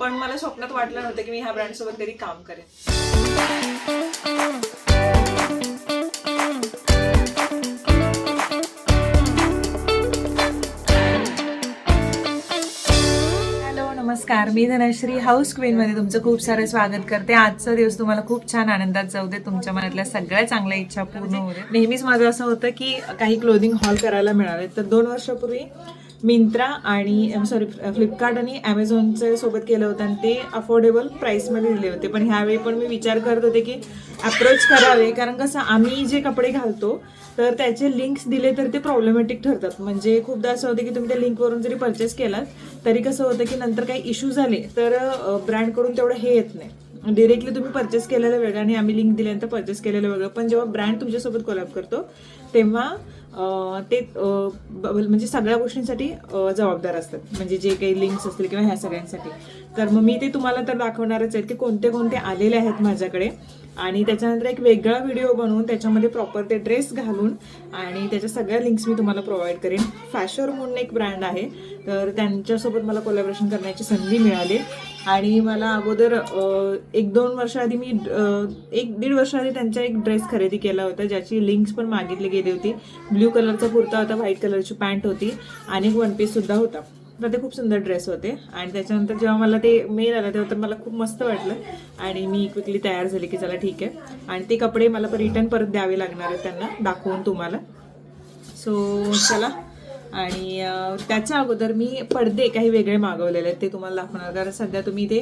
पण मला स्वप्नात वाटलं नव्हतं की मी ह्या ब्रँडसोबत कधी काम करेन. नमस्कार, मी धनश्री हाऊस क्वीनमध्ये तुमचं खूप सारं स्वागत करते. आजचा दिवस तुम्हाला खूप छान आनंदात जाऊ दे, तुमच्या मनातल्या सगळ्या चांगल्या इच्छा पूर्ण होऊ दे. नेहमीच माझं असं होतं की काही क्लोदिंग हॉल करायला मिळाले. तर 2 वर्षापूर्वी मिंत्रा आणि फ्लिपकार्ट आणि ॲमेझॉनच्या सोबत केलं होतं आणि ते अफोर्डेबल प्राईसमध्ये दिले होते. पण ह्यावेळी पण मी विचार करत होते की अप्रोच करावे, कारण कसं आम्ही जे कपडे घालतो तर त्याचे लिंक्स दिले तर ते प्रॉब्लेमॅटिक ठरतात. म्हणजे खूपदा असं होतं की तुम्ही त्या लिंकवरून जरी परचेस केलात तरी कसं होतं की नंतर काही इश्यू झाले तर ब्रँडकडून तेवढं हे येत नाही. डिरेक्टली तुम्ही परचेस केलेलं वेगळं आणि आम्ही लिंक दिल्यानंतर परचेस केलेलं वेगळं. पण जेव्हा ब्रँड तुमच्यासोबत कोलॅब करतो तेव्हा ते म्हणजे सगळ्या गोष्टींसाठी जबाबदार असतात, म्हणजे जे काही लिंक्स असतील किंवा ह्या सगळ्यांसाठी. तर मग मी ते तुम्हाला तर दाखवणारच आहेत की कोणते कोणते आलेले आहेत माझ्याकडे, आणि त्याच्यानंतर एक वेगळा व्हिडिओ बनवून त्याच्यामध्ये प्रॉपर ते ड्रेस घालून आणि त्याच्या सगळ्या लिंक्स मी तुम्हाला प्रोव्हाइड करेन. फॅशर म्हणून एक ब्रँड आहे, तर त्यांच्यासोबत मला कोलॅबोरेशन करण्याची संधी मिळाली. आणि मला अगोदर 1-2 वर्ष आधी मी 1-1.5 वर्ष आधी त्यांचा एक ड्रेस खरेदी केला होता, ज्याची लिंक्स पण मागितली गेली होती. ब्ल्यू कलरचा कुर्ता होता, व्हाईट कलरची पॅन्ट होती आणि एक वन पीस सुद्धा होता. तर ते खूप सुंदर ड्रेस होते. आणि त्याच्यानंतर जेव्हा मला ते मेल आला तेव्हा तर मला खूप मस्त वाटलं आणि मी क्विकली तयार झाले की चला ठीक आहे. आणि ते कपडे मला रिटर्न परत द्यावे लागणार आहेत त्यांना दाखवून तुम्हाला. सो चला. आणि त्याच्या अगोदर मी पडदे काही वेगळे मागवलेले आहेत, ते तुम्हाला दाखवणार. कारण सध्या तुम्ही ते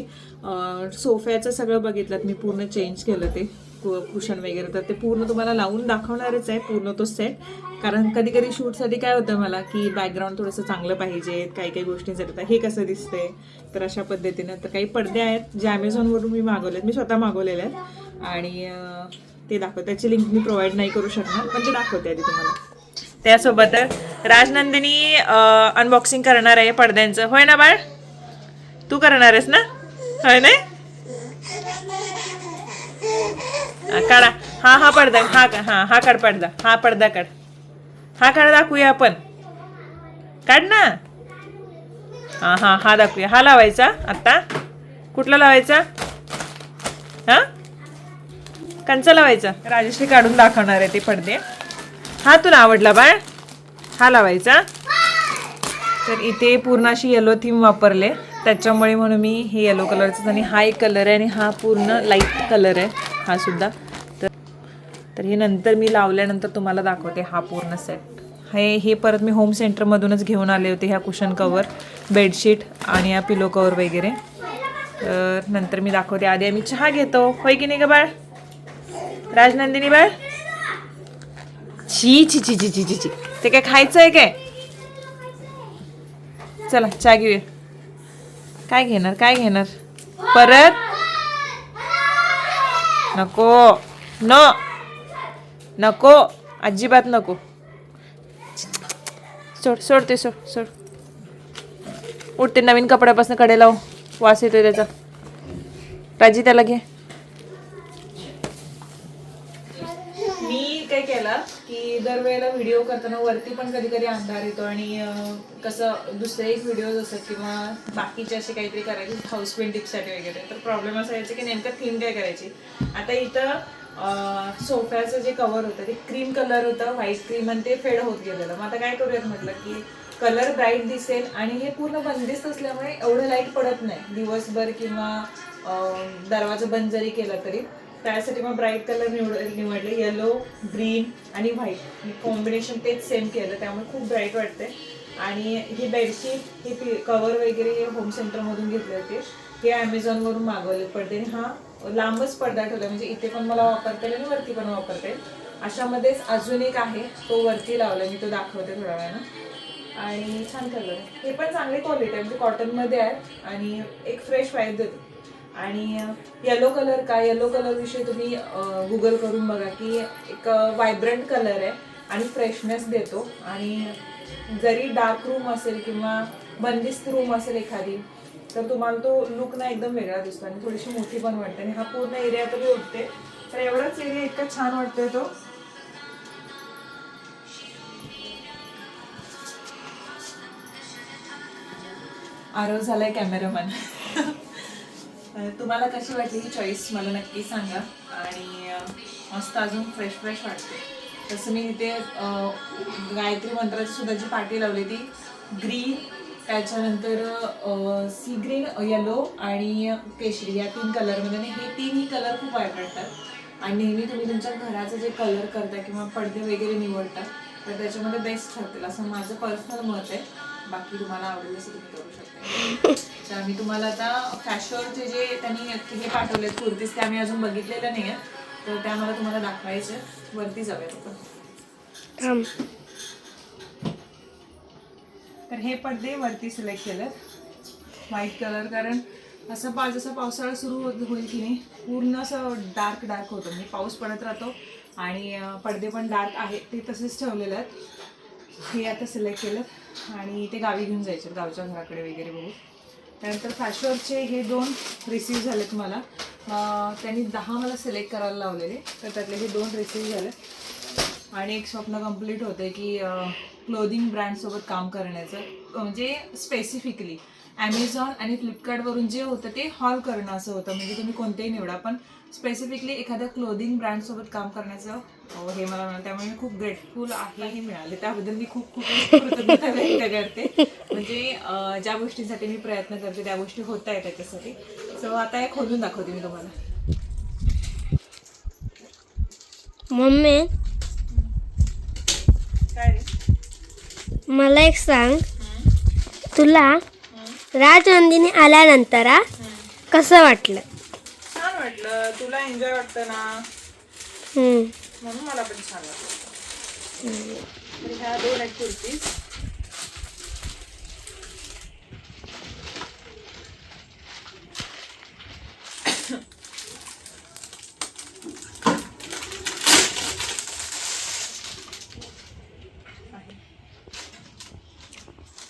सोफ्याचं सगळं बघितलं, मी पूर्ण चेंज केलं ते कुशन वगैरे, तर ते पूर्ण तुम्हाला लावून दाखवणारच आहे पूर्ण तो सेट. कारण कधी कधी शूटसाठी काय होतं मला की बॅकग्राऊंड थोडंसं चांगलं पाहिजे काही काही गोष्टींसाठी. तर हे कसं दिसतंय तर अशा पद्धतीनं. तर काही पडदे आहेत जे ॲमेझॉनवरून मी मागवलेत, मी स्वतः मागवलेले आहेत आणि ते दाखवते. त्याची लिंक मी प्रोव्हाइड नाही करू शकणार, पण ते दाखवते आधी तुम्हाला. त्यासोबत राजनंदिनी अनबॉक्सिंग करणार आहे पडद्यांचं. होय ना बाळ, तू करणार आहेस ना? होय नाही? काढा हा पडदा, हा काढ पडदा, हा पडदा काढ, हा काढ, दाखवूया आपण. काढ ना. हा दाखवूया. हा लावायचा आता. कुठला लावायचा? हा कंचा लावायचा. राजेश्री काढून दाखवणार आहे ते पडदे. हा तुला आवडला बाळ, हा लावायचा. तर इथे पूर्ण अशी येलो थीम वापरले, त्याच्यामुळे म्हणून मी हे येलो कलरचं. आणि हा एक कलर आहे आणि हा पूर्ण लाईट कलर आहे हा सुद्धा. तर हे नंतर मी लावल्यानंतर तुम्हाला दाखवते हा पूर्ण सेट. हे परत मी होम सेंटरमधूनच घेऊन आले होते, ह्या कुशन कवर, बेडशीट आणि या पिलो कवर वगैरे. तर नंतर मी दाखवते. आधी आम्ही चहा घेतो, होय की नाही ग बाळ? राजनंदिनी बाळ, ची ची ची ची ची ची ते काय खायचं आहे काय? चला चहा घेऊया. काय घेणार परत? नको नको, अजिबात नको. सोड ते सोड. उठते, नवीन कपड्यापासून कडे लाव, वास येतोय त्याचा. राजी त्याला घे. मी काय केलं की दरवेळेला व्हिडिओ करताना वरती पण कधी कधी अंधार येतो आणि कसं दुसरे एक व्हिडिओज असतात किंवा बाकीचे असे काहीतरी करायचे हाऊस पेंटिंगसाठी वगैरे, तर प्रॉब्लेम असा यायचा की नेमकं थीम काय करायची. आता इथं सोफ्याचं जे कव्हर होतं ते क्रीम कलर होतं, व्हाईट क्रीम, आणि ते फेड होत गेलेलं. मग आता काय करूयात म्हटलं की कलर ब्राईट दिसेल आणि हे पूर्ण बंदिस्त असल्यामुळे एवढं लाईट पडत नाही दिवसभर किंवा दरवाजा बंद जरी केला तरी. त्यासाठी मग ब्राईट कलर निवडले, येलो, ग्रीन आणि व्हाईट कॉम्बिनेशन तेच सेम केलं, त्यामुळे खूप ब्राईट वाटते. आणि ही बेडशीट, हे कवर वगैरे हे होम सेंटरमधून घेतले होते, हे ॲमेझॉनवरून मागवले पडदे. हा लांबच पडदा ठेवला, म्हणजे इथे पण मला वापरता येईल आणि वरती पण वापरता येईल. अशामध्येच अजून एक आहे, तो वरती लावला, मी तो दाखवते थोड्या वेळानं. आणि छान कलर आहे, हे पण चांगली क्वालिटी आहे, म्हणजे कॉटनमध्ये आहे आणि एक फ्रेश वाईब देतो. आणि येलो कलर का, येलो कलर विषयी तुम्ही गुगल करून बघा की एक व्हायब्रंट कलर आहे आणि फ्रेशनेस देतो. आणि जरी डार्क रूम असेल किंवा बंदिस्त रूम असेल एखादी, तर तुम्हाला तो लुक ना एकदम वेगळा दिसतो आणि थोडीशी मोठी पण वाटते. आणि हा पूर्ण एरिया तरी उठते, तर एवढाच एरिया इतका छान वाटतोय तो. आरव झालाय कॅमेरामॅन. तुम्हाला कशी वाटली ही चॉईस मला नक्की सांगा. आणि मस्त अजून फ्रेश फ्रेश वाटते. तसं मी इथे गायत्री मंत्राची सुद्धा जी पाटी लावली ती ग्रीन, त्याच्यानंतर सी ग्रीन, येलो आणि केशरी या 3 कलरमध्ये. आणि हे 3ही कलर खूप वाईट आणि नेहमी तुम्ही तुमच्या घराचं जे कलर करता किंवा पडदे वगैरे निवडता तर त्याच्यामध्ये बेस्ट ठरतील असं माझं पर्सनल मत आहे. बाकी तुम्हाला आवडेल असं तुम्ही करू शकता. तर मी तुम्हाला आता फॅशनचे जे त्यांनी हे पाठवलेत कुर्तीज ते आम्ही अजून बघितलेलं नाही आहे, तर त्या मला तुम्हाला दाखवायचे. वरती जाऊयात आपण. तर हे पडदे वरती सिलेक्ट केलेत व्हाईट कलर, कारण असं जसं पावसाळा सुरू होईल की नाही पूर्ण असं डार्क डार्क होतं. म्हणजे पाऊस पडत राहतो आणि पडदे पण डार्क आहेत ते तसेच ठेवलेले आहेत. हे आता सिलेक्ट केलं आणि ते गावी घेऊन जायचे गावच्या घराकडे वगैरे बघू. त्यानंतर फॅशनचे हे 2 रिसीव झालेत मला. त्यांनी 10 मला सिलेक्ट करायला लावलेले, तर त्यातले हे 2 रिसीव झाले. आणि एक स्वप्न कंप्लीट होतं की क्लोदिंग ब्रँडसोबत काम करण्याचं, म्हणजे स्पेसिफिकली ॲमेझॉन आणि फ्लिपकार्टवरून जे होतं ते हॉल करणं असं होतं. म्हणजे तुम्ही कोणतेही निवडा, पण स्पेसिफिकली एखाद्या क्लोदिंग ब्रँडसोबत काम करण्याचं हे मला मिळालं. त्यामुळे मी खूप ग्रेटफुल आहे हे मिळाले, त्याबद्दल मी खूप खूप कृतज्ञता व्यक्त करते. म्हणजे ज्या गोष्टींसाठी मी प्रयत्न करते त्या गोष्टी होत आहेत त्याच्यासाठी. सो आता एक खोलून दाखवते मी तुम्हाला. मम्मी काय रे? मला एक सांग, तुला राजनंदिनी आल्यानंतर कसं वाटलं? छान वाटलं. तुला एन्जॉय वाटतं ना, म्हणून मला पण छान वाटलं. तर ह्या 2 आहेत कुर्तीज.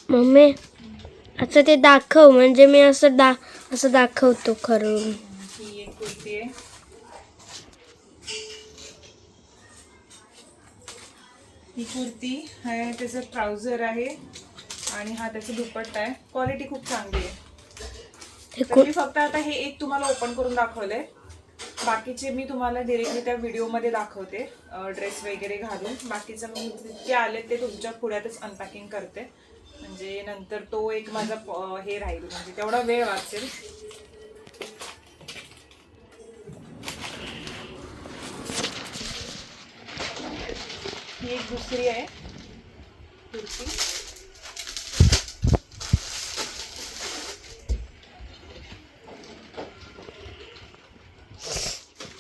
मम्मी असं ते दाखव, म्हणजे मी असं दाखवतो खरं. ही एक कुर्ती आहे. ही कुर्ती आहे, त्याचं ट्राउझर आहे आणि हा त्याचा दुपट्टा आहे. क्वालिटी खूप चांगली आहे. तर मी फक्त आता हे एक तुम्हाला ओपन करून दाखवलंय. बाकीचे मी तुम्हाला डिरेक्टली त्या व्हिडिओमध्ये दाखवते ड्रेस वगैरे घालून. बाकीचं मी जे आले ते तुमच्या पुढ्यातच अनपॅकिंग करते, म्हणजे नंतर तो एक माझा हे राहील, म्हणजे तेवढा वेळ वाचेल. ही एक दुसरी आहे कुर्ती.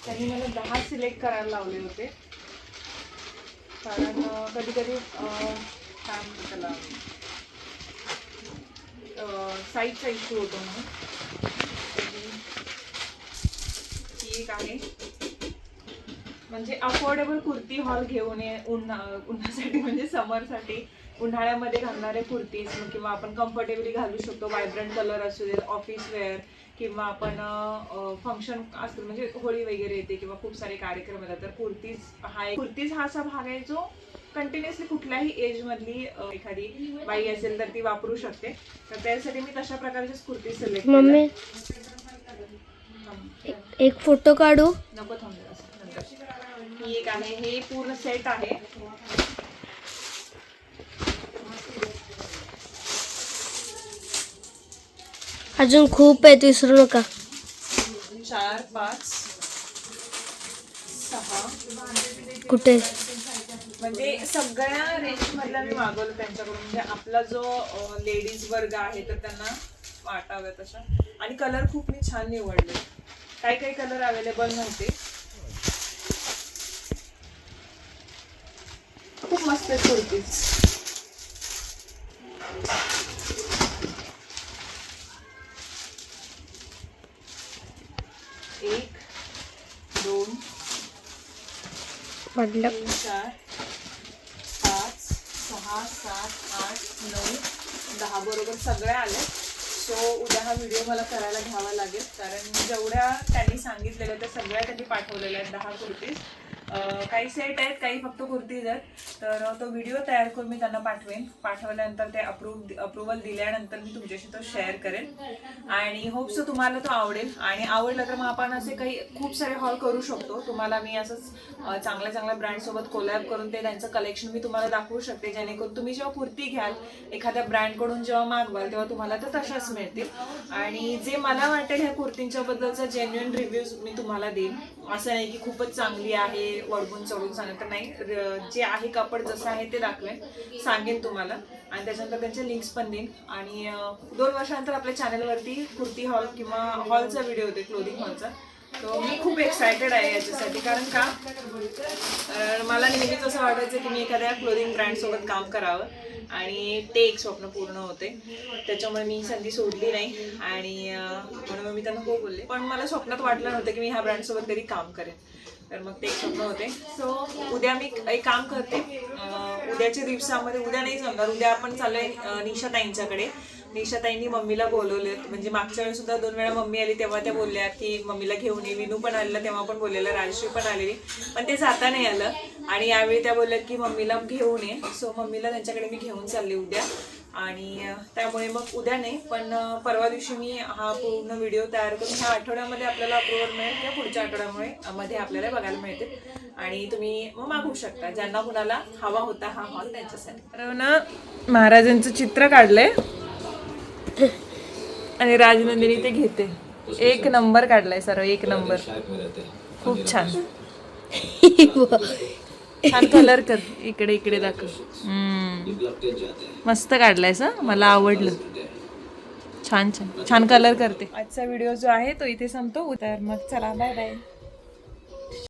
त्यांनी मला 10 सिलेक्ट करायला लावले होते, कारण कधी कधी काय म्हणतात त्याला साईजचा इश्यू होतो म्हणून. ही एक आहे, म्हणजे अफोर्डेबल कुर्ती हॉल घेऊन ये उन्हासाठी, म्हणजे समरसाठी उन्हाळ्यामध्ये घालणारे कुर्तीज किंवा आपण कम्फर्टेबली घालू शकतो. व्हायब्रंट कलर असू दे, ऑफिस वेअर किंवा आपण फंक्शन असतं, म्हणजे होळी वगैरे येते किंवा खूप सारे कार्यक्रम येतात, तर कुर्तीज हा असा भाग आहे जो कंटिन्युअसली कुठल्याही एज मधली एखादी बाई असेल तर ती वापरू शकते. तर त्यासाठी मी तशा प्रकारचीच कुर्ती सिलेक्ट केली. मम्मी एक फोटो काढू? नको, थांबले. ही एक आहे, हे पूर्ण सेट आहे. अजून खूप आहे, विसरू नका. 4, 5, 6 कुठे? म्हणजे सगळ्या रेंज मधला मी मागवलं त्यांच्याकडून, म्हणजे आपला जो लेडीज वर्ग आहे तर त्यांना वाटाव्या तशा. आणि कलर खूप मी छान निवडले, काही कलर अवेलेबल नव्हते. खूप मस्त आहेत कुर्तीज. एक, 2, 3, 4, 5, 6, 7, 8, 9, 10 बरोबर सगळ्या आल्या. सो उद्या हा व्हिडिओ मला करायला घ्यावा लागेल, कारण जेवढ्या त्यांनी सांगितलेल्या त्या सगळ्या त्यांनी पाठवलेल्या आहेत 10 कुर्तीज. काही सेट आहेत, काही फक्त कुर्तीज आहेत. तर तो व्हिडिओ तयार करून मी त्यांना पाठवेन. पाठवल्यानंतर ते अप्रुव्हल दिल्यानंतर मी तुमच्याशी तो शेअर करेन आणि होप सो तुम्हाला तो आवडेल. आणि आवडला तर मग आपण असे काही खूप सारे हॉल करू शकतो. तुम्हाला मी असंच चांगल्या चांगल्या ब्रँडसोबत कोलॅब करून ते त्यांचं कलेक्शन मी तुम्हाला दाखवू शकते, जेणेकरून तुम्ही जेव्हा कुर्ती घ्याल एखाद्या ब्रँडकडून जेव्हा मागवाल तेव्हा तुम्हाला तर तशाच मिळतील. आणि जे मला वाटेल ह्या कुर्तींच्या बद्दलचा जेन्युइन रिव्ह्यूज मी तुम्हाला देईन. असं नाही की खूपच चांगली आहे वरबून चढून सांगत नाही, जे आहे कापड जसं आहे ते दाखवेन, सांगेन तुम्हाला. आणि त्याच्यानंतर त्यांचे लिंक्स पण देईन. आणि 2 वर्षानंतर आपल्या चॅनलवरती कुर्ती हॉल किंवा हॉलचा व्हिडिओ होते, क्लोदिंग हॉलचा. तो मी खूप एक्सायटेड आहे याच्यासाठी. कारण का मला नेहमीच असं वाटायचं की मी एखाद्या क्लोदिंग ब्रँडसोबत काम करावं आणि ते एक स्वप्न पूर्ण होते. त्याच्यामुळे मी संधी सोडली नाही आणि म्हणून मी त्यांना हो बोलले. पण मला स्वप्नात वाटलं नव्हतं की मी ह्या ब्रँडसोबत कधी काम करेन. तर मग ते एक स्वप्न होते. सो उद्या मी एक काम करते, उद्याच्या दिवसामध्ये, उद्या नाही जमणार, उद्या आपण चाललोय निशाताईंच्याकडे. निशाताईंनी मम्मीला बोलवले. म्हणजे मागच्या वेळेस सुद्धा 2 वेळा मम्मी आली तेव्हा त्या बोलल्या की मम्मीला घेऊन ये. विनू पण आलेला तेव्हा पण बोललेलं, राजश्री पण आलेली, पण ते जाता नाही आलं. आणि यावेळी त्या बोलल्या की मम्मीला घेऊन ये. सो मम्मीला त्यांच्याकडे मी घेऊन चालले उद्या. आणि त्यामुळे मग उद्या नाही पण परवा दिवशी मी हा पूर्ण व्हिडिओ तयार करून ह्या आठवड्यामध्ये आपल्याला अप्रुव्हल मिळेल किंवा पुढच्या आठवड्यामध्ये आपल्याला बघायला मिळतील. आणि तुम्ही मग मागवू शकता ज्यांना कुणाला हवा होता हा हॉल त्यांच्यासाठी. तर ना महाराजांचं चित्र काढलंय आणि राजनंदिनी ते घेते. 1 नंबर काढलाय सर्व, 1 नंबर. खूप छान छान कलर कर, इकडे इकडे दाखव. मस्त काढलायस, मला आवडलं. छान छान छान कलर करते. आजचा व्हिडिओ जो आहे तो इथे संपतो. तर मग चला, बाय बाय.